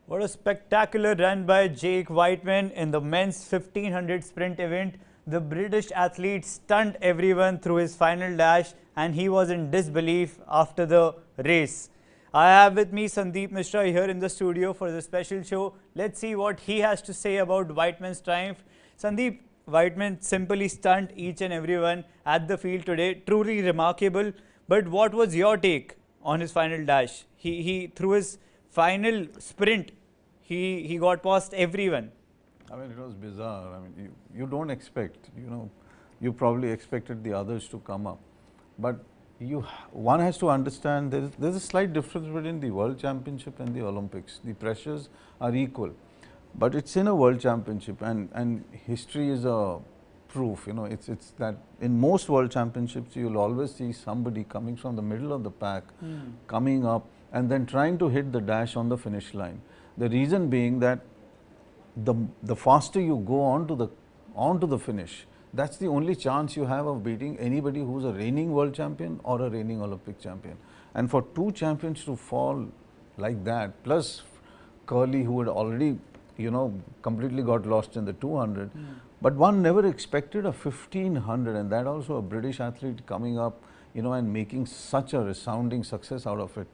What a spectacular run by Jake Whiteman in the men's 1500 sprint event. The British athlete stunned everyone through his final dash and he was in disbelief after the race. I have with me Sandeep Misra here in the studio for the special show. Let's see what he has to say about Whiteman's triumph. Sandeep, Whiteman simply stunned each and everyone at the field today. Truly remarkable. But what was your take on his final dash? He through his final sprint, he got past everyone. I mean, it was bizarre. I mean, you don't expect, you probably expected the others to come up. But one has to understand there's a slight difference between the World Championship and the Olympics. The pressures are equal. But it's in a World Championship and history is a proof, it's that in most World Championships you'll always see somebody coming from the middle of the pack, coming up and then trying to hit the dash on the finish line. The reason being that the faster you go on to the finish, that's the only chance you have of beating anybody who's a reigning world champion or a reigning Olympic champion. And for two champions to fall like that, plus Curly who had already, completely got lost in the 200, but one never expected a 1500 and that also a British athlete coming up, and making such a resounding success out of it.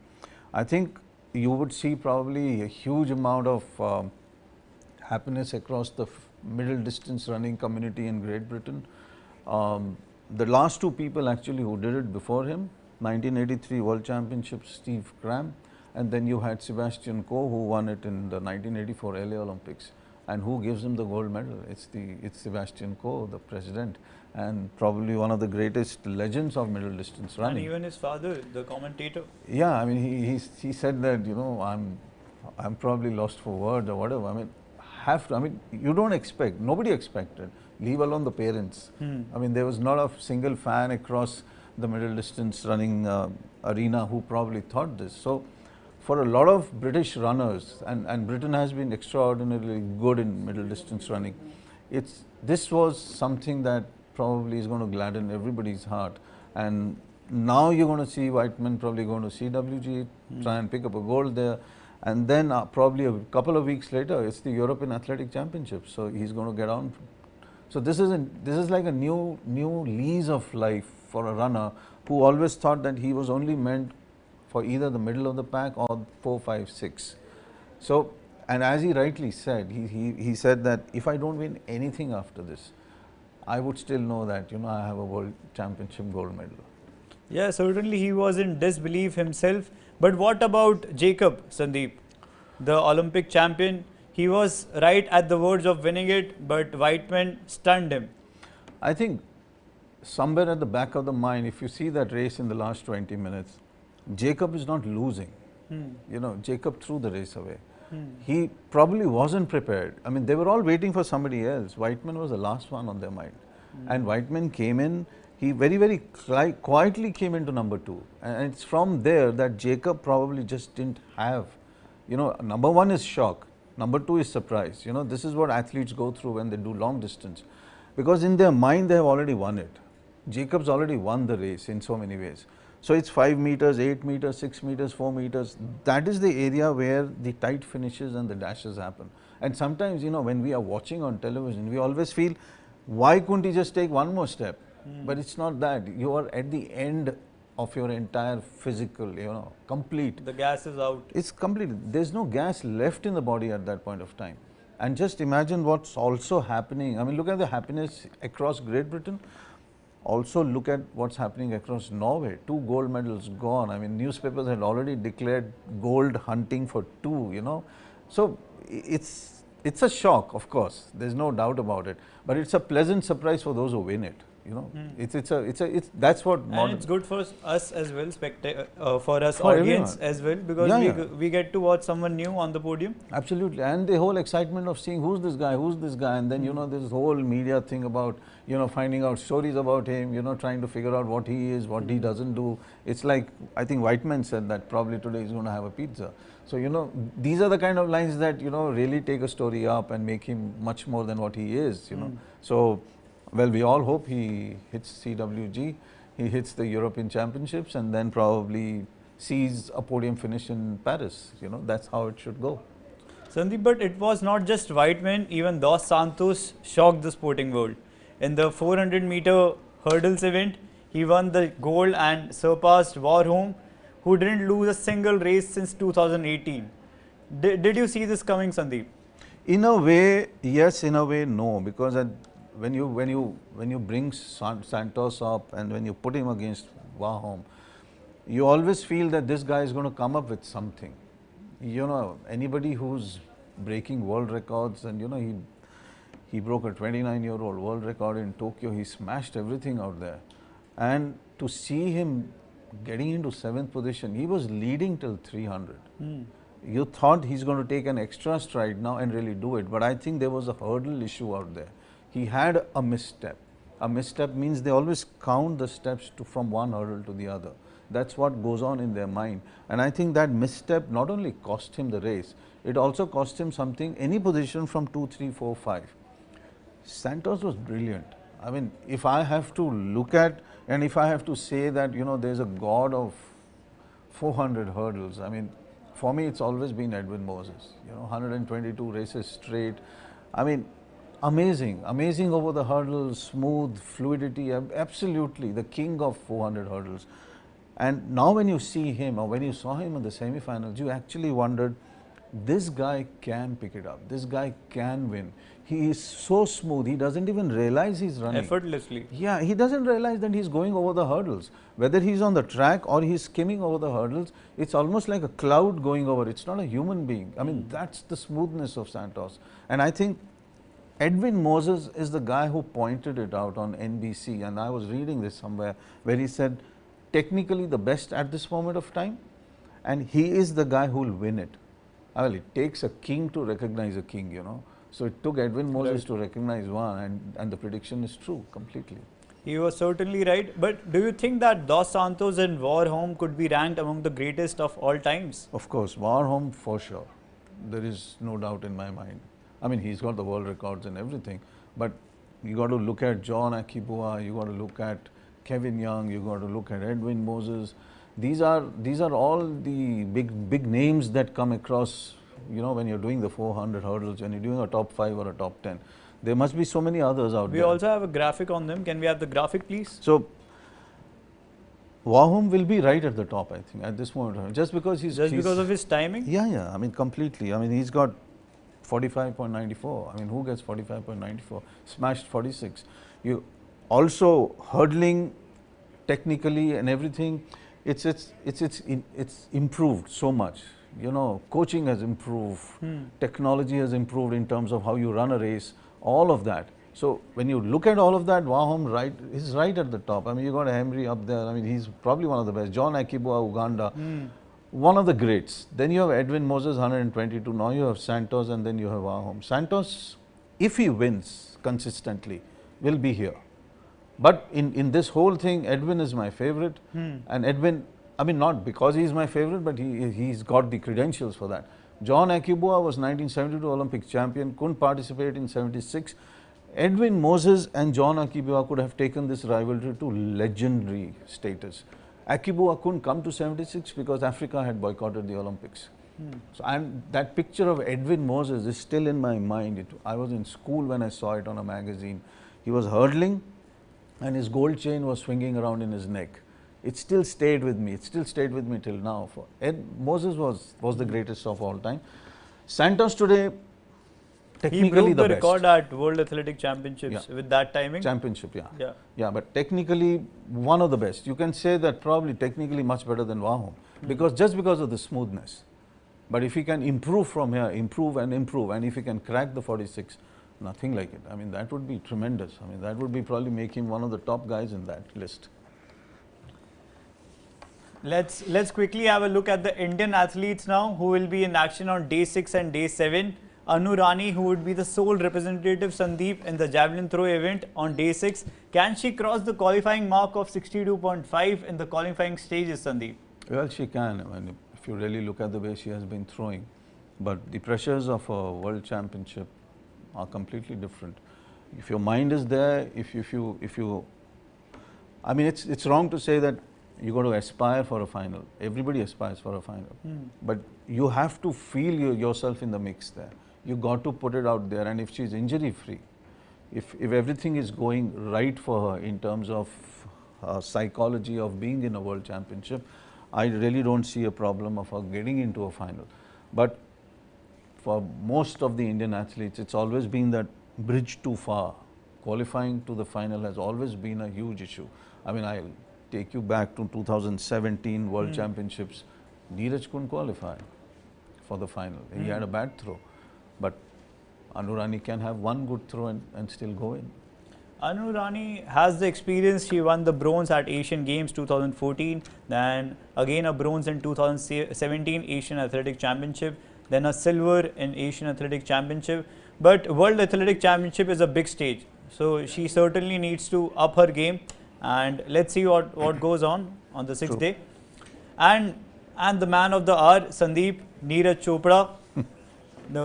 I think you would see probably a huge amount of happiness across the middle distance running community in Great Britain. The last two people actually who did it before him, 1983 World Championship, Steve Cram, and then you had Sebastian Coe who won it in the 1984 LA Olympics. And who gives him the gold medal? It's Sebastian Coe, the president, and probably one of the greatest legends of middle distance running. And even his father, the commentator. Yeah, I mean, he said that, I'm probably lost for words or whatever. I mean, you don't expect, nobody expected, leave alone the parents. I mean, there was not a single fan across the middle distance running arena who probably thought this. So, for a lot of British runners, and Britain has been extraordinarily good in middle distance running, this was something that probably is going to gladden everybody's heart. And now you're going to see Whiteman probably going to CWG, try and pick up a gold there. And then probably a couple of weeks later, it's the European Athletic Championships. So he's going to get on. So this is like a new lease of life for a runner who always thought that he was only meant for either the middle of the pack or 4, 5, 6. So, and as he rightly said, he said that if I don't win anything after this, I would still know that, I have a World Championship gold medal. Yeah, certainly he was in disbelief himself. But what about Jacob, Sandeep, the Olympic champion? He was right at the verge of winning it, but Whiteman stunned him. I think somewhere at the back of the mind, if you see that race in the last 20 minutes, Jacob is not losing. Jacob threw the race away. He probably wasn't prepared. I mean, they were all waiting for somebody else. Whiteman was the last one on their mind. And Whiteman came in. He very, very quietly came into number 2. And it's from there that Jacob probably just didn't have, number 1 is shock. Number 2 is surprise. This is what athletes go through when they do long distance. Because in their mind, they have already won it. Jacob's already won the race in so many ways. So it's 5 meters, 8 meters, 6 meters, 4 meters. That is the area where the tight finishes and the dashes happen. And sometimes, when we are watching on television, we always feel, why couldn't he just take one more step? But it's not that. You are at the end of your entire physical, complete. The gas is out. It's complete. There's no gas left in the body at that point of time. And just imagine what's also happening. I mean, look at the happiness across Great Britain. Also look at what's happening across Norway. 2 gold medals gone. I mean, newspapers had already declared gold hunting for 2, So it's a shock, of course. There's no doubt about it. But it's a pleasant surprise for those who win it. That's what. And it's good for us as well, for us audience as well, because we get to watch someone new on the podium. Absolutely, and the whole excitement of seeing who's this guy, and then this whole media thing about finding out stories about him, trying to figure out what he is, what he doesn't do. It's like, I think Whiteman said that probably today he's going to have a pizza. So these are the kind of lines that really take a story up and make him much more than what he is. So. Well, we all hope he hits CWG, he hits the European Championships and then probably sees a podium finish in Paris. That's how it should go. Sandeep, but it was not just Whiteman, even Dos Santos shocked the sporting world. In the 400-meter hurdles event, he won the gold and surpassed Warholm, who didn't lose a single race since 2018. Did you see this coming, Sandeep? In a way, yes. In a way, no. Because when you bring Santos up and when you put him against Warholm, you always feel that this guy is going to come up with something. You know, anybody who's breaking world records, and you know, he broke a 29-year-old world record in Tokyo. He smashed everything out there, and to see him getting into 7th position, he was leading till 300. You thought he's going to take an extra stride now and really do it, but I think there was a hurdle issue out there. He had a misstep. A misstep means they always count the steps from one hurdle to the other. That's what goes on in their mind. And I think that misstep not only cost him the race, it also cost him something, any position from 2, 3, 4, 5. Santos was brilliant. I mean, if I have to look at, and if I have to say that, you know, there's a god of 400 hurdles, I mean, for me, it's always been Edwin Moses. You know, 122 races straight. I mean, amazing, amazing over the hurdles, smooth, fluidity, absolutely the king of 400 hurdles. And now when you see him, or when you saw him in the semi-finals, you actually wondered, this guy can pick it up, this guy can win. He is so smooth, he doesn't even realize he's running. Effortlessly. Yeah, he doesn't realize that he's going over the hurdles. Whether he's on the track or he's skimming over the hurdles, it's almost like a cloud going over. It's not a human being. I mean, that's the smoothness of Santos. And I think Edwin Moses is the guy who pointed it out on NBC, and I was reading this somewhere where he said, technically the best at this moment of time, and he is the guy who will win it. Well, it takes a king to recognize a king, you know. So it took Edwin Moses to recognize one, and the prediction is true completely. He was certainly right. But do you think that Dos Santos and Warholm could be ranked among the greatest of all times? Of course, Warholm for sure. There is no doubt in my mind. I mean, he's got the world records and everything, but you got to look at John Akibua, you got to look at Kevin Young, you got to look at Edwin Moses. These are all the big names that come across, you know, when you're doing the 400 hurdles, when you're doing a top 5 or a top 10. There must be so many others out there. We also have a graphic on them. Can we have the graphic, please? So, Warholm will be right at the top, I think, at this moment. Just because because of his timing? Yeah. I mean, completely. I mean, he's got 45.94. I mean, who gets 45.94? Smashed 46. You also hurdling technically and everything. It's improved so much. You know, coaching has improved, technology has improved in terms of how you run a race, all of that. So when you look at all of that, Warholm is right at the top. I mean, you got Henry up there. I mean, he's probably one of the best. John Akibua, Uganda, one of the greats. Then you have Edwin Moses, 122. Now you have Santos, and then you have Warholm. Santos, if he wins consistently, will be here. But in this whole thing, Edwin is my favorite. And Edwin, I mean, not because he's my favorite, but he's got the credentials for that. John Akibua was 1972 Olympic champion, couldn't participate in 76. Edwin Moses and John Akibua could have taken this rivalry to legendary status. Akibua couldn't come to 76 because Africa had boycotted the Olympics. So, and that picture of Edwin Moses is still in my mind. I was in school when I saw it on a magazine. He was hurdling and his gold chain was swinging around in his neck. It still stayed with me. It still stayed with me till now. Moses was the greatest of all time. Santos today, technically he broke the best. record at World Athletic Championships with that timing. Championship, yeah. But technically one of the best. You can say that probably technically much better than Warholm just because of the smoothness. But if he can improve from here, improve, and if he can crack the 46, nothing like it. I mean, that would be tremendous. I mean, that would be probably make him one of the top guys in that list. Let's quickly have a look at the Indian athletes now who will be in action on day 6 and day 7. Annu, Rani, who would be the sole representative, Sundeep, in the javelin throw event on day 6. Can she cross the qualifying mark of 62.5 in the qualifying stages, Sundeep? Well, she can. I mean, if you really look at the way she has been throwing. But the pressures of a world championship are completely different. If your mind is there, if you I mean, it's wrong to say that You got to aspire for a final. Everybody aspires for a final. But you have to feel yourself in the mix there. You got to put it out there, and if she's injury free, if everything is going right for her in terms of psychology of being in a world championship, I really don't see a problem of her getting into a final. But for most of the Indian athletes, it's always been that bridge too far. Qualifying to the final has always been a huge issue. I mean, I'll take you back to 2017 World Championships. Neeraj couldn't qualify for the final. He had a bad throw. But Annu Rani can have one good throw and still go in. Annu Rani has the experience. She won the bronze at Asian Games 2014, then again a bronze in 2017 Asian Athletic Championship, then a silver in Asian Athletic Championship. But World Athletic Championship is a big stage, so she certainly needs to up her game. And let's see what goes on the sixth day. And the man of the hour, Sundeep, Neeraj Chopra,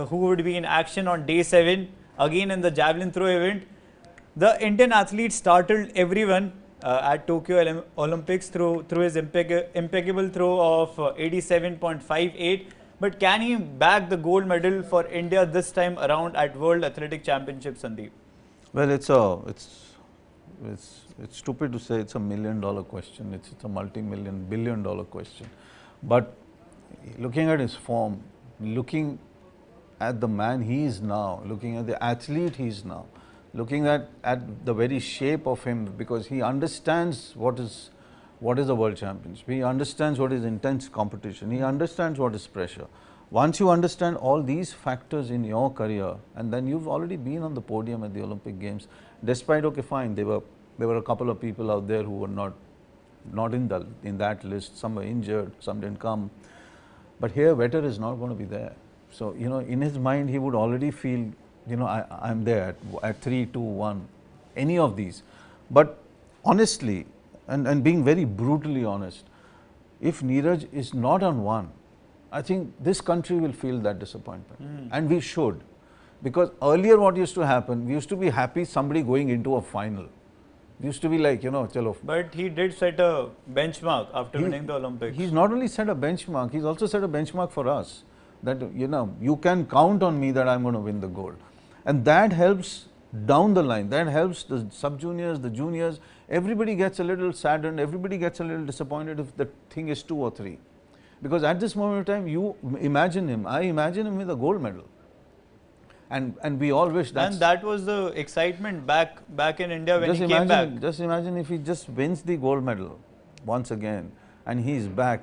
who would be in action on day 7, again in the javelin throw event. The Indian athlete startled everyone at Tokyo Olympics through his impeccable throw of 87.58. But can he bag the gold medal for India this time around at World Athletic Championship, Sandeep? Well, it's stupid to say it's $1 million question. It's a multi-million, billion-dollar question. But looking at his form, looking at the man he is now, looking at the athlete he is now, looking at the very shape of him, because he understands what is a world championship. He understands what is intense competition. He understands what is pressure. Once you understand all these factors in your career, and then you've already been on the podium at the Olympic Games, despite, okay, fine, there were a couple of people out there who were not in that list. Some were injured, some didn't come. But here, Vetter is not going to be there. So, you know, in his mind, he would already feel, you know, I'm there at 3, 2, 1, any of these. But honestly, and being very brutally honest, if Neeraj is not on 1, I think this country will feel that disappointment. And we should. Because earlier what used to happen, we used to be happy somebody going into a final. We used to be like, you know, chalo. But he did set a benchmark after winning the Olympics. He's not only set a benchmark, he's also set a benchmark for us. That, you know, you can count on me that I'm going to win the gold. And that helps down the line. That helps the sub-juniors, the juniors. Everybody gets a little saddened, everybody gets a little disappointed if the thing is 2 or 3. Because at this moment of time, you imagine him, I imagine him with a gold medal. And we all wish that. And that was the excitement back in India when he came back. Just imagine if he just wins the gold medal once again and he's back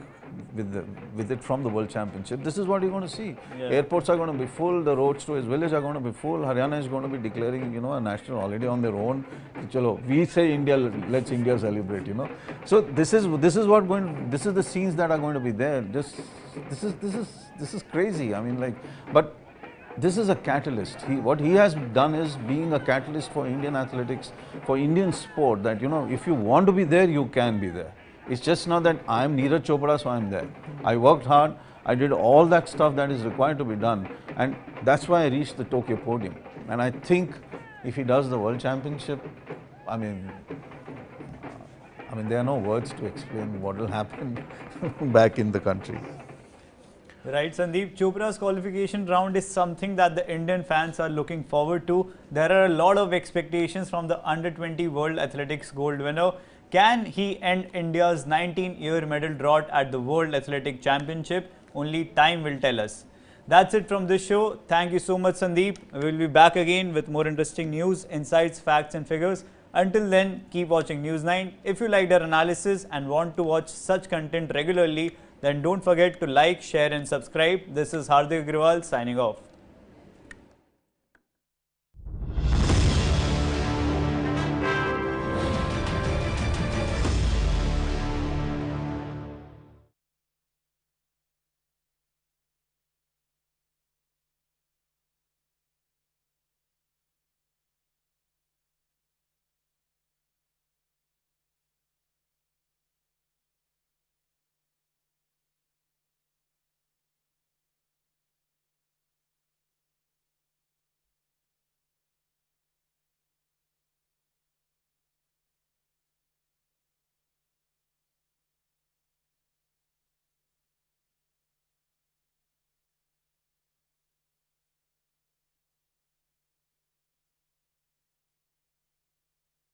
with it from the World Championship. This is what you're going to see. Yeah. Airports are going to be full, the roads to his village are going to be full, Haryana is going to be declaring, you know, a national holiday on their own. Chalo, we say India, let's India celebrate, you know. So this is the scenes that are going to be there. This is crazy. I mean, like, but this is a catalyst. What he has done is being a catalyst for Indian athletics, for Indian sport, that, you know, if you want to be there, you can be there. It's just not that I'm Neeraj Chopra, so I'm there. I worked hard, I did all that stuff that is required to be done, and that's why I reached the Tokyo podium. And I think if he does the World Championship, I mean, there are no words to explain what will happen back in the country. Right, Sandeep. Chopra's qualification round is something that the Indian fans are looking forward to. There are a lot of expectations from the Under-20 World Athletics gold winner. Can he end India's 19-year medal drought at the World Athletic Championship? Only time will tell us. That's it from this show. Thank you so much, Sandeep. We will be back again with more interesting news, insights, facts and figures. Until then, keep watching News 9. If you liked our analysis and want to watch such content regularly, then don't forget to like, share and subscribe. This is Hardik Agrawal signing off.